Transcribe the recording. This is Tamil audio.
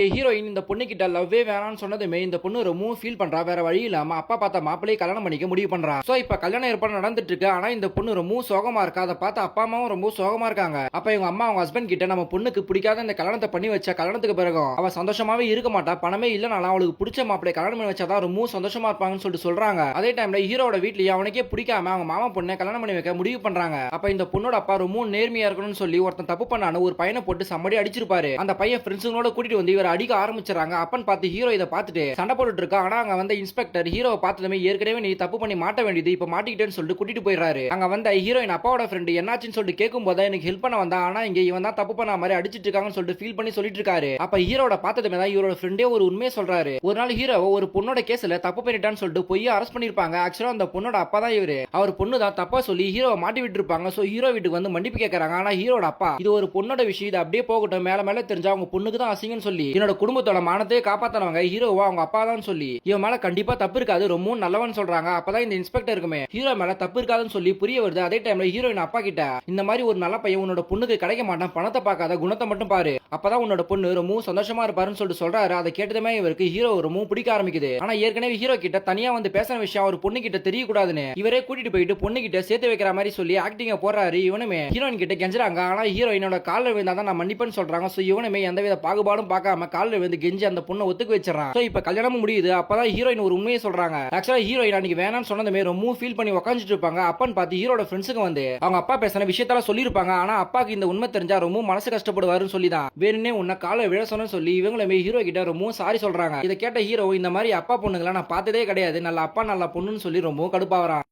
ஹீரோயின் இந்த பொண்ணு கிட்ட லவ்வே வேணாம்னு சொன்னதுமே இந்த பொண்ணு ரொம்பவும் ஃபீல் பண்றா. வேற வழி இல்லாம அப்பா பார்த்த மாப்பிளையை கல்யாணம் பண்ணிக்க முடிவு பண்றா. சோ இப்ப கல்யாணம் ஏற்பாடு நடந்துட்டு இருக்கு. ஆனா இந்த பொண்ணு ரொம்பவும் சோகமா இருக்கா. அதை பார்த்து அப்பா அம்மாவும் ரொம்ப சோகமா இருக்காங்க. அப்ப இவங்க அம்மா அவங்க ஹஸ்பண்ட் கிட்ட நம்ம பொண்ணுக்கு பிடிக்காத இந்த கல்யாணத்தை பண்ணி வச்ச கல்யாணத்துக்கு பிறகு அவ சந்தோஷமாவே இருக்க மாட்டா. பணமே இல்லனாலும் அவளுக்கு பிடிச்ச மாப்பிளையை கல்யாணம் பண்ணி வச்சாதான் ரொம்பவும் சந்தோஷமா இருப்பாங்கன்னு சொல்லிட்டு சொல்றாங்க. அதே டைம்ல ஹீரோட வீட்லயே அவனுக்கே பிடிக்காம அவங்க மாமா பொண்ணை கல்யாணம் பண்ணி வைக்க முடிவு பண்றாங்க. அப்ப இந்த பொண்ணோட அப்பா ரொம்பவும் நேர்மையா இருக்கணும்னு சொல்லி ஒருத்தன் தப்பு பண்ணானு ஒரு பையனை போட்டு சம்மடி அடிச்சிருப்பாரு. அந்த பையன் ஃப்ரெண்ட்ஸுங்களோட கூட்டிட்டு வந்து இவரை அடிக்க ஆரம்பிச்சாங்க. அப்பன் பார்த்து ஹீரோ இதை பார்த்துட்டு சண்டை போட்டுட்டு இருக்கா. ஆனா அங்க வந்த இன்ஸ்பெக்டர் ஹீரோவை பார்த்ததுமே ஏற்கனவே நீ தப்பு பண்ணி மாட்ட வேண்டியது இப்ப மாட்டிக்கிட்டேன்னு சொல்லிட்டு கூட்டிட்டு போயிடுறாரு. அங்க வந்த ஹீரோயின் அப்பாவோட ஃப்ரெண்ட் என்னாச்சுன்னு சொல்லிட்டு கேட்கும் போது எனக்கு ஹெல்ப் பண்ண வந்தா. ஆனா இங்க இவன் தான் தப்பு பண்ண மாதிரி அடிச்சிட்டு இருக்காங்கன்னு சொல்லிட்டு ஃபீல் பண்ணி சொல்லிட்டு இருக்காரு. அப்ப ஹீரோட பார்த்ததுமே தான் இவரோட ஃப்ரெண்டே ஒரு உண்மையை சொல்றாரு. ஒரு நாள் ஹீரோ ஒரு பொண்ணோட கேஸ்ல தப்பு பண்ணிட்டான்னு சொல்லிட்டு போய் அரெஸ்ட் பண்ணிருப்பாங்க. ஆக்சுவலா அந்த பொண்ணோட அப்பா தான் இவரு. அவர் பொண்ணு தான் தப்பா சொல்லி ஹீரோவை மாட்டி விட்டு இருப்பாங்க. சோ ஹீரோ வீட்டுக்கு வந்து மன்னிப்பு கேட்கறாங்க. ஆனா ஹீரோட அப்பா இது ஒரு பொண்ணோட விஷயம், இது அப்படியே போகட்டும், மேல மேல தெரிஞ்சா அவங்க பொண்ணுக்கு தான் அசிங்கன்னு சொல்லி என்னோட குடும்பத்தோட மானத்தையே காப்பாத்தனவங்க ஹீரோவா அவங்க அப்பா தான் சொல்லி இவன் மேல கண்டிப்பா தப்பு இருக்காது, ரொம்ப நல்லவன் சொல்றாங்க. அப்பதான் இந்த இன்ஸ்பெக்டர் இருக்குமே ஹீரோ மேல தப்பு இருக்காதுன்னு சொல்லி புரிய வருது. அதே டைம்ல ஹீரோயின் அப்பா கிட்ட இந்த மாதிரி ஒரு நல்ல பையன் உன்னோட பொண்ணுக்கு கிடைக்க மாட்டான், பணத்தை பார்க்காத குணத்தை மட்டும் பாரு, அப்பதான் உன்னோட பொண்ணு ரொம்ப சந்தோஷமா இருப்பாருன்னு சொல்லிட்டு சொல்றாரு. அதை கேட்டதுமே இவருக்கு ஹீரோ ரொம்ப பிடிக்க ஆரம்பிக்குது. ஆனா ஏற்கனவே ஹீரோ கிட்ட தனியா வந்து பேசுற விஷயம் ஒரு பொண்ணு கிட்ட தெரியக்கூடாதுன்னு இவரே கூட்டிட்டு போயிட்டு பொண்ணு கிட்ட சேர்த்து வைக்கிற மாதிரி சொல்லி ஆக்டிங்க போடுறாரு. இவனுமே ஹீரோயின் கிட்ட கெஞ்சுறாங்க. ஆனா ஹீரோயினோட காலில் விழுந்தாதான் நான் மன்னிப்பேன்னு சொல்றாங்க. சோ இவனுமே எந்தவித பாகுபாடும் பார்க்காம காலில் விழுந்து கெஞ்சி அந்த பொண்ணை ஒத்துக்க வச்சிடறான். சோ இப்ப கல்யாணமும் முடியுது. அப்பதான் ஹீரோயின் ஒரு உண்மையை சொல்றாங்க. ஆக்சுவலா ஹீரோயின் அன்னைக்கு வேணாம்னு சொன்னதுமே ரொம்ப ஃபீல் பண்ணி உட்காந்துட்டு இருப்பாங்க. அப்பன்னு பார்த்து ஹீரோட ஃப்ரெண்ட்ஸுக்கு வந்து அவங்க அப்பா பேசின விஷயத்தால சொல்லியிருப்பாங்க. ஆனா அப்பாக்கு இந்த உண்மை தெரிஞ்சா ரொம்ப மனசு கஷ்டப்படுவாருன்னு சொல்லி தான் வேணும்னே உன்னை காலை விழ சொன்னு சொல்லி இவங்களுமே ஹீரோ கிட்ட ரொம்ப சாரி சொல்றாங்க. இதை கேட்ட ஹீரோ இந்த மாதிரி அப்பா பொண்ணுங்களா நான் பார்த்ததே கிடையாது, நல்ல அப்பா நல்ல பொண்ணுன்னு சொல்லி ரொம்ப கடுப்பாவறான்.